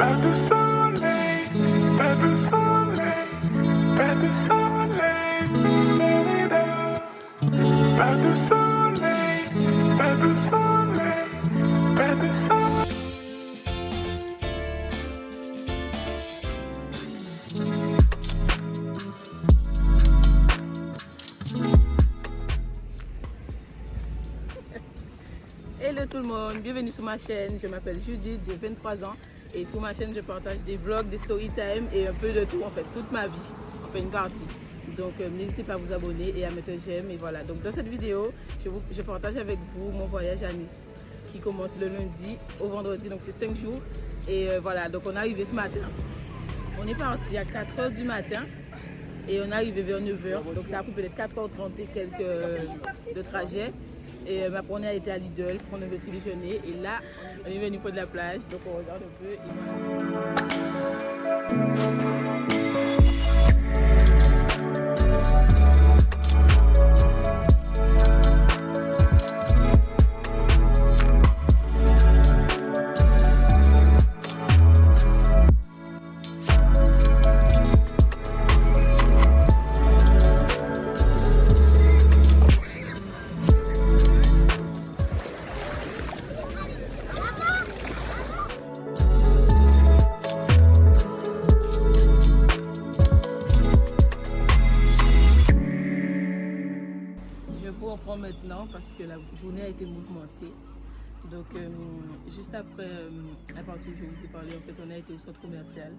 Pas de soleil, pas de soleil, pas de soleil, pas de soleil, pas de soleil, pas de soleil. Hello tout le monde, bienvenue sur ma chaîne. Je m'appelle Judith, j'ai 23 ans et sur ma chaîne je partage des vlogs, des story time et un peu de tout en fait, toute ma vie, enfin une partie. Donc n'hésitez pas à vous abonner et à mettre un j'aime et voilà. Donc dans cette vidéo, je partage avec vous mon voyage à Nice qui commence le lundi au vendredi, donc c'est 5 jours. Et voilà, donc on est arrivé ce matin. On est parti à 4h du matin et on est arrivé vers 9h, donc ça a pris peut-être 4h30 et quelques de trajet. Et ma première a été à Lidl, prendre un petit déjeuner. Et là, on est venu près de la plage, donc on regarde un peu. Maintenant parce que la journée a été mouvementée, donc juste après la partie où je vous ai parlé, en fait on a été au centre commercial,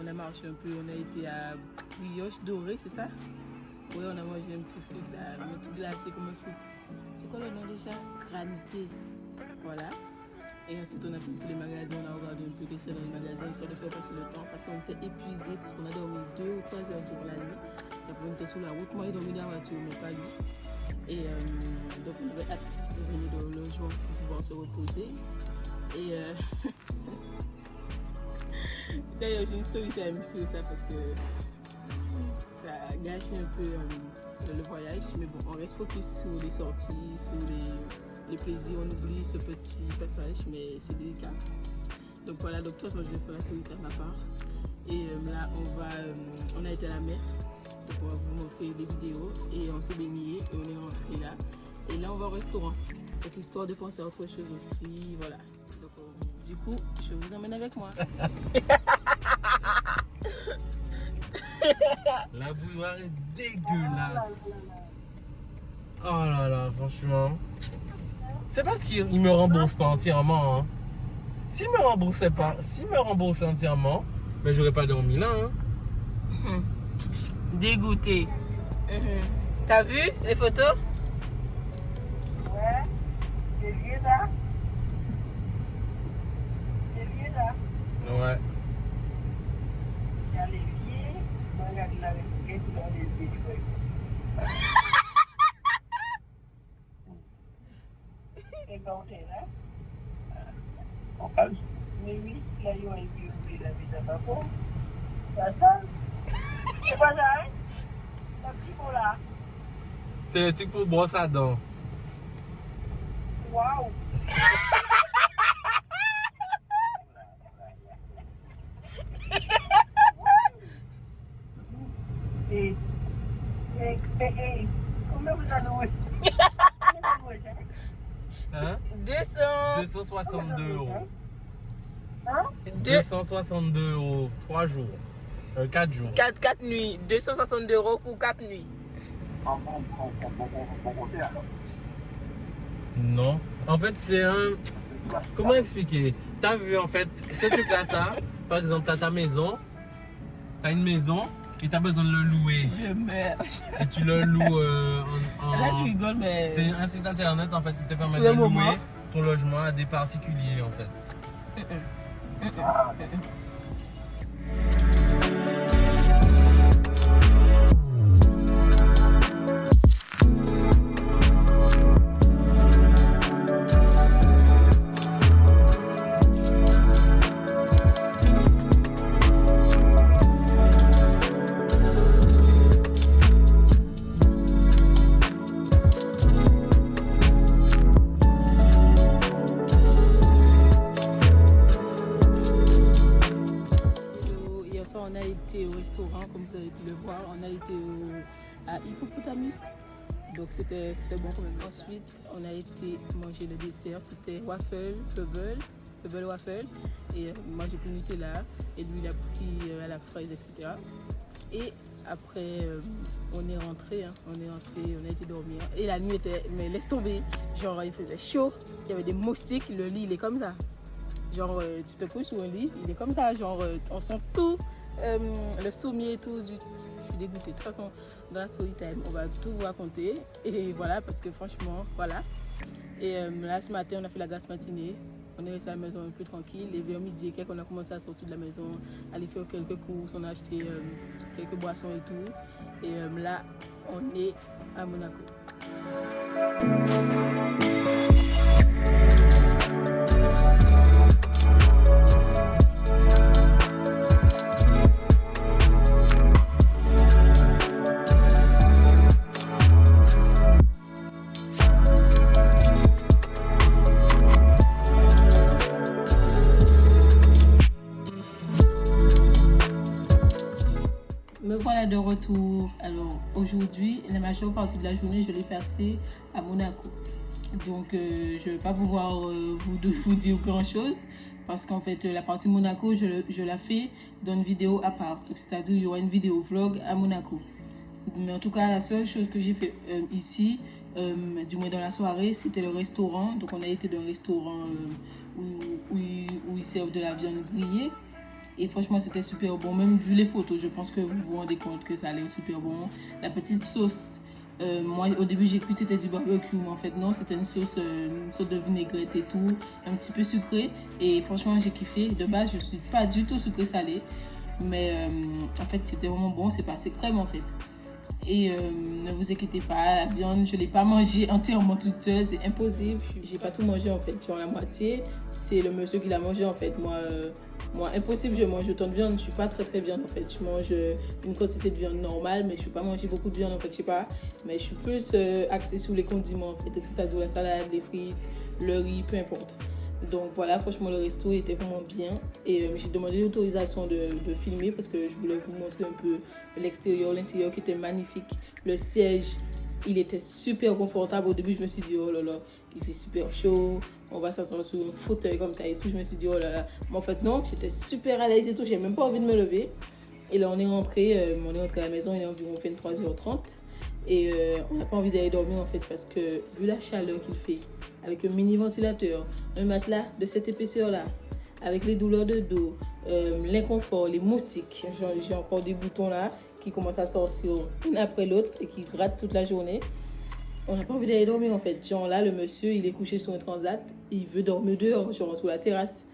on a marché un peu, on a été à Brioche Dorée, c'est ça? Oui, on a mangé un petit truc là, un tout glacé comme un fruit, c'est quoi le nom déjà? Granité, voilà. Et ensuite on a fait les magasins, on a regardé un peu les scènes dans les magasins, histoire de faire passer le temps parce qu'on était épuisés, parce qu'on a dormi 2 ou 3 heures durant la nuit. Et après on était sur la route, moi j'ai dormi dans la voiture mais pas lui. Et donc on avait hâte de venir dans le logement pour pouvoir se reposer. Et d'ailleurs j'ai une story time sur ça parce que ça gâche un peu le voyage. Mais bon, on reste focus sur les sorties, sur les plaisirs. On oublie ce petit passage, mais c'est délicat. Donc voilà, donc de toute façon je vais faire la story time à part. Et là on a été à la mer. Donc on va vous montrer des vidéos et on s'est baigné et on est rentré là. Et là on va au restaurant. Donc histoire de penser à autre chose aussi, voilà. Donc du coup, je vous emmène avec moi. La bouilloire est dégueulasse. Oh là là, franchement. C'est parce qu'il me rembourse pas entièrement. Hein. S'il me remboursait entièrement, ben j'aurais pas dormi là. Hein. Dégoûté. T'as vu les photos? Ouais, c'est vieux là. C'est vieux là. Ouais. Il y a les pieds, il y a la réplique dans les pieds. C'est ganté là. En face? Mais oui, là il y a eu la vie de papa. Ça? C'est pas ça, hein? Le petit mot là. C'est le truc pour brosser à dents. Waouh! Et combien vous en louez? Hein? 262 €. Hein? 262 €, 3 jours. 4 jours. 4 nuits. 262 € pour 4 nuits. Non. En fait, c'est un... Comment expliquer? T'as vu, en fait, ce truc-là, ça, par exemple, t'as ta maison, t'as une maison, et t'as besoin de le louer. Je meurs. Et tu le loues Là, je rigole, mais... C'est un site internet, en fait, qui te permet Sur de le moment. louer ton logement à des particuliers, en fait. été au restaurant, comme vous avez pu le voir. On a été à Hippopotamus. Donc c'était bon quand même. Ensuite, on a été manger le dessert. C'était waffle, pebble waffle. Et moi j'ai pris Nutella. Et lui il a pris à la fraise, etc. Et après, on est rentré, on a été dormir. Et la nuit était, mais laisse tomber, genre il faisait chaud, il y avait des moustiques, le lit il est comme ça. Genre tu te couches sur un lit, il est comme ça, genre on sent tout, le sommier et tout. Je suis dégoûtée. De toute façon, dans la story time, on va tout vous raconter. Et voilà, parce que franchement, voilà. Et là ce matin, on a fait la grasse matinée. On est resté à la maison un peu tranquille et vers midi, on a commencé à sortir de la maison, aller faire quelques courses, on a acheté quelques boissons et tout. Et là, on est à Monaco. Me voilà de retour. Alors aujourd'hui, la majeure partie de la journée, je l'ai passée à Monaco. Donc je ne vais pas pouvoir vous dire grand chose parce qu'en fait la partie Monaco, je la fais dans une vidéo à part. C'est-à-dire il y aura une vidéo vlog à Monaco. Mais en tout cas, la seule chose que j'ai fait ici, du moins dans la soirée, c'était le restaurant. Donc on a été dans un restaurant où ils servent de la viande grillée. Et franchement, c'était super bon. Même vu les photos, je pense que vous vous rendez compte que ça allait super bon. La petite sauce, moi au début j'ai cru que c'était du barbecue, mais en fait non, c'était une sauce, une sorte de vinaigrette et tout, un petit peu sucré. Et franchement, j'ai kiffé. De base, je suis pas du tout sucré salé, mais en fait c'était vraiment bon. C'est passé crème en fait. Et ne vous inquiétez pas, la viande, je ne l'ai pas mangée entièrement toute seule, c'est impossible. J'ai pas tout mangé en fait, genre la moitié, c'est le monsieur qui l'a mangé en fait. Moi, impossible, je mange autant de viande, je suis pas très viande en fait. Je mange une quantité de viande normale, mais je ne peux pas manger beaucoup de viande en fait, je sais pas. Mais je suis plus axée sur les condiments en fait, c'est-à-dire la salade, les frites, le riz, peu importe. Donc voilà, franchement le resto était vraiment bien et j'ai demandé l'autorisation de filmer parce que je voulais vous montrer un peu l'extérieur, l'intérieur qui était magnifique. Le siège, il était super confortable. Au début je me suis dit oh là là, il fait super chaud, on va s'asseoir sur un fauteuil comme ça et tout. Je me suis dit oh là là, mais en fait non, j'étais super à l'aise et tout, j'ai même pas envie de me lever. Et là on est rentré à la maison, il est environ 23h30 et on n'a pas envie d'aller dormir en fait parce que vu la chaleur qu'il fait, avec un mini ventilateur, un matelas de cette épaisseur là, avec les douleurs de dos, l'inconfort, les moustiques, j'ai encore des boutons là qui commencent à sortir une après l'autre et qui grattent toute la journée. On n'a pas envie d'aller dormir en fait. Genre là le monsieur il est couché sur un transat, il veut dormir dehors, genre sur la terrasse.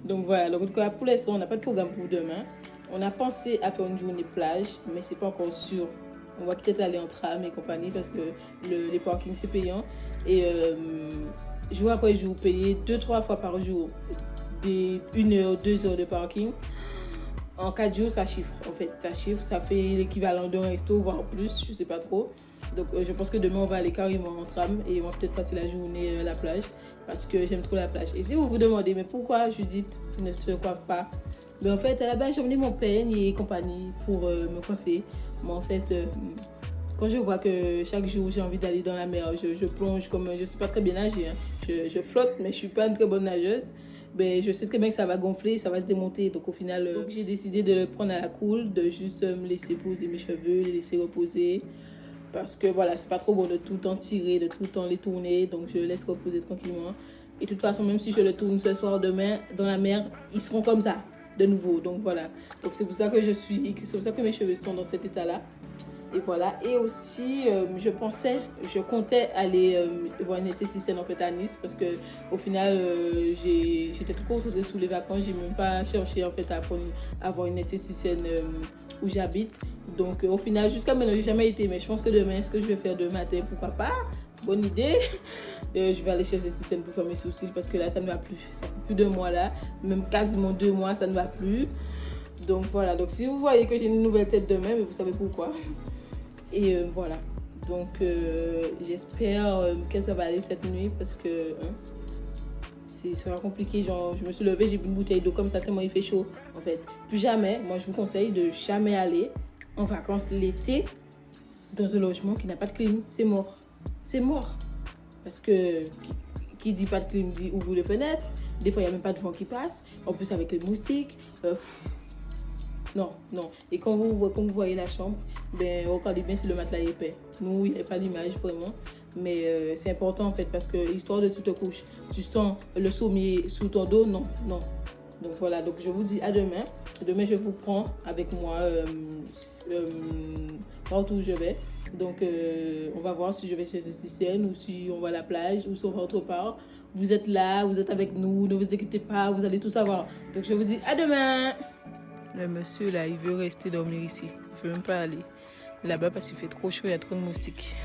Donc voilà, donc pour l'instant on n'a pas de programme pour demain. On a pensé à faire une journée plage, mais c'est pas encore sûr. On va peut-être aller en tram et compagnie parce que les parkings c'est payant. Et jour après jour, payer 2-3 fois par jour, des 1 heure, 2 heures de parking. En 4 jours, ça chiffre en fait. Ça fait l'équivalent d'un resto, voire plus, je sais pas trop. Donc je pense que demain on va aller carrément en tram et on va peut-être passer la journée à la plage parce que j'aime trop la plage. Et si vous vous demandez, mais pourquoi Judith ne se coiffe pas? Mais en fait, à la base, j'ai emmené mon peigne et compagnie pour me coiffer. Mais en fait, quand je vois que chaque jour j'ai envie d'aller dans la mer, je plonge comme je suis pas très bien nager. Je flotte, mais je suis pas une très bonne nageuse. Ben, je sais très bien que ça va gonfler, ça va se démonter. Donc au final, donc, j'ai décidé de le prendre à la cool, de juste me laisser poser mes cheveux, les laisser reposer. Parce que voilà, c'est pas trop bon de tout le temps tirer, de tout le temps les tourner. Donc je laisse reposer tranquillement. Et de toute façon, même si je le tourne ce soir, demain, dans la mer, ils seront comme ça, de nouveau. Donc voilà. Donc c'est pour ça que c'est pour ça que mes cheveux sont dans cet état-là. Et voilà. Et aussi, je comptais aller voir une esthéticienne en fait à Nice parce que au final, j'étais trop concentrée sur les vacances. J'ai même pas cherché en fait à avoir une esthéticienne où j'habite. Donc au final, jusqu'à maintenant, j'ai jamais été. Mais je pense que demain, ce que je vais faire demain matin, pourquoi pas? Bonne idée. Je vais aller chez l'esthéticienne pour faire mes sourcils parce que là, ça ne va plus. Ça fait plus de mois là, même quasiment 2 mois, ça ne va plus. Donc voilà. Donc si vous voyez que j'ai une nouvelle tête demain, mais vous savez pourquoi. Et voilà, donc j'espère que ça va aller cette nuit parce que ce sera compliqué. Genre, je me suis levée, j'ai bu une bouteille d'eau comme ça, tellement il fait chaud, en fait. Plus jamais, moi, je vous conseille de jamais aller en vacances l'été dans un logement qui n'a pas de clim. C'est mort. C'est mort. Parce que qui dit pas de clim dit ouvre les fenêtres. Des fois, il n'y a même pas de vent qui passe. En plus, avec les moustiques. Non, non. Et quand vous voyez la chambre, ben, regardez bien si le matelas est épais. Nous, il n'y a pas d'image vraiment. Mais c'est important en fait parce que histoire de tu te couches, tu sens le sommier sous ton dos, non, non. Donc voilà, donc je vous dis à demain. Demain, je vous prends avec moi partout où je vais. Donc on va voir si je vais chez l'esthéticienne ou si on va à la plage ou si on va autre part. Vous êtes là, vous êtes avec nous, ne vous inquiétez pas, vous allez tout savoir. Donc je vous dis à demain. Le monsieur là, il veut rester dormir ici. Il ne veut même pas aller là-bas parce qu'il fait trop chaud, il y a trop de moustiques.